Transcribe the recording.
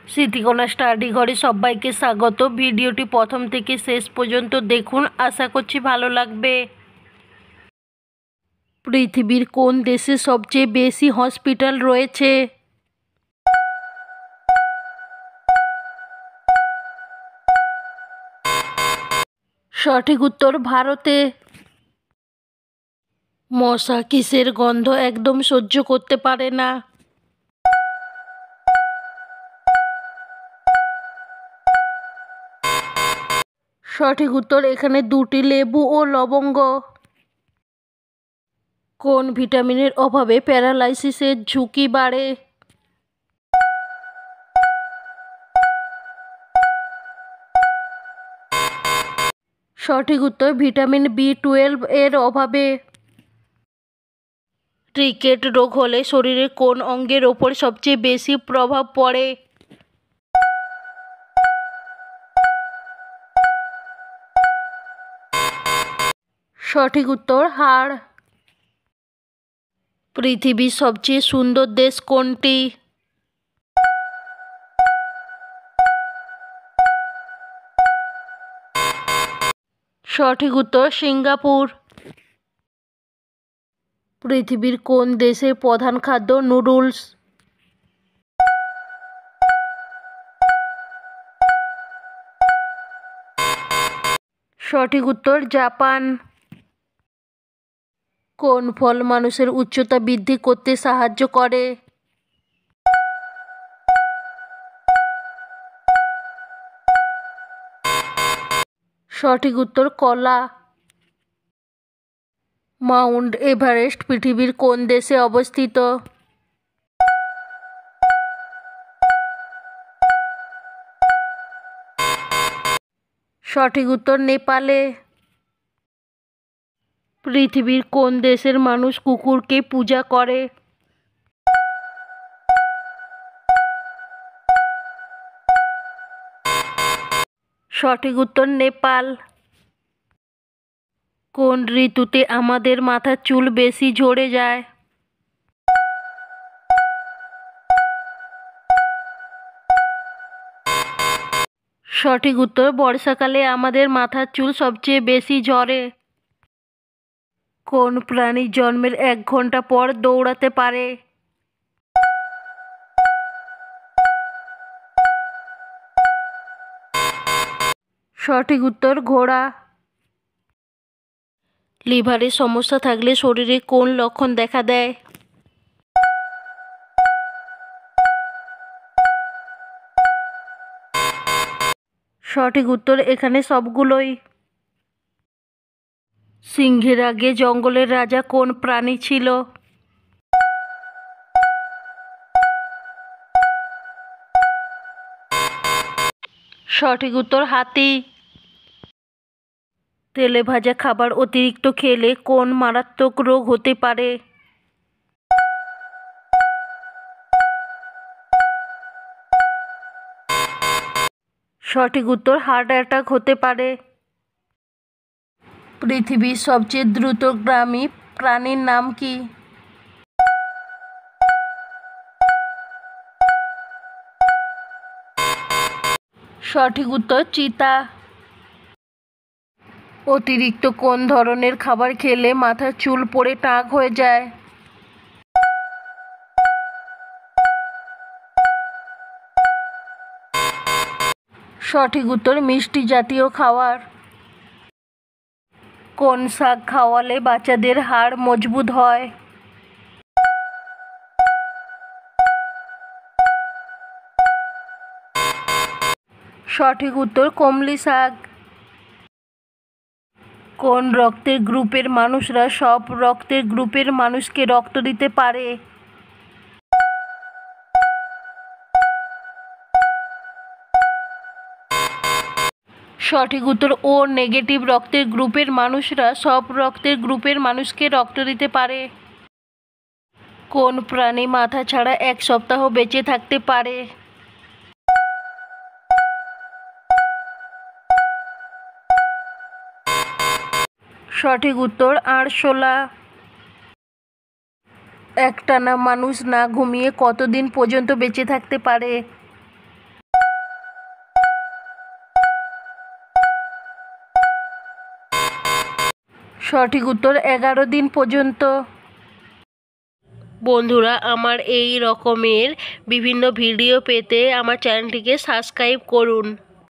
Smritikana study ঘরে সবাইকে স্বাগত। ভিডিওটি প্রথম থেকে শেষ পর্যন্ত দেখুন, আশা করছি ভালো লাগবে। পৃথিবীর কোন দেশে সবচেয়ে বেশি হসপিটাল রয়েছে? সঠিক উত্তর ভারতে। মশা কিসের গন্ধ একদম সহ্য করতে পারে না? সঠিক উত্তর এখানে দুটি লেবু ও লবঙ্গ। কোন ভিটামিনের অভাবে প্যারালাইসিসের ঝুঁকি বাড়ে? সঠিক উত্তর ভিটামিন B12 এর অভাবে। রিকেট রোগ হলে শরীরের কোন অঙ্গের ওপর সবচেয়ে বেশি প্রভাব পড়ে? সঠিক উত্তর হাড়। পৃথিবীর সবচেয়ে সুন্দর দেশ কোনটি? সঠিক উত্তর সিঙ্গাপুর। পৃথিবীর কোন দেশের প্রধান খাদ্য নুডলস? সঠিক উত্তর জাপান। কোন ফল মানুষের উচ্চতা বৃদ্ধি করতে সাহায্য করে? সঠিক উত্তর কলা। মাউন্ট এভারেস্ট পৃথিবীর কোন দেশে অবস্থিত? সঠিক উত্তর নেপালে। পৃথিবীর কোন দেশের মানুষ কুকুরকে পূজা করে? সঠিক উত্তর নেপাল। কোন ঋতুতে আমাদের মাথার চুল বেশি ঝরে যায়? সঠিক উত্তর বর্ষাকালে আমাদের মাথার চুল সবচেয়ে বেশি ঝরে। কোন প্রাণী জন্মের 1 ঘন্টা পর দৌড়াতে পারে? সঠিক উত্তর ঘোড়া। লিভারের সমস্যা থাকলে শরীরে কোন লক্ষণ দেখা দেয়? সঠিক উত্তর এখানে সবগুলোই। সিংহের আগে জঙ্গলের রাজা কোন প্রাণী ছিল? সঠিক উত্তর হাতি। তেলে ভাজা খাবার অতিরিক্ত খেলে কোন মারাত্মক রোগ হতে পারে? সঠিক উত্তর হার্ট অ্যাটাক হতে পারে। পৃথিবীর সবচেয়ে দ্রুতগামী প্রাণীর নাম কি? সঠিক উত্তর চিতা। অতিরিক্ত কোন ধরনের খাবার খেলে মাথার চুল পড়ে টাক হয়ে যায়? সঠিক উত্তর মিষ্টি জাতীয় খাবার। কোন শাক খাওয়ালে বাচ্চাদের হাড় মজবুত হয়? সঠিক উত্তর কমলি শাক। কোন রক্তের গ্রুপের মানুষরা সব রক্তের গ্রুপের মানুষকে রক্ত দিতে পারে? সঠিক উত্তর ও নেগেটিভ রক্তের গ্রুপের মানুষরা সব রক্তের গ্রুপের মানুষকে রক্ত দিতে পারে। কোন প্রাণী মাথা ছাড়া 1 সপ্তাহ বেঁচে থাকতে পারে? সঠিক উত্তর আরশোলা। একটানা মানুষ না ঘুমিয়ে কতদিন পর্যন্ত বেঁচে থাকতে পারে? সঠিক উত্তর 11 দিন পর্যন্ত। বন্ধুরা, আমার এই রকমের বিভিন্ন ভিডিও পেতে আমার চ্যানেলটিকে সাবস্ক্রাইব করুন।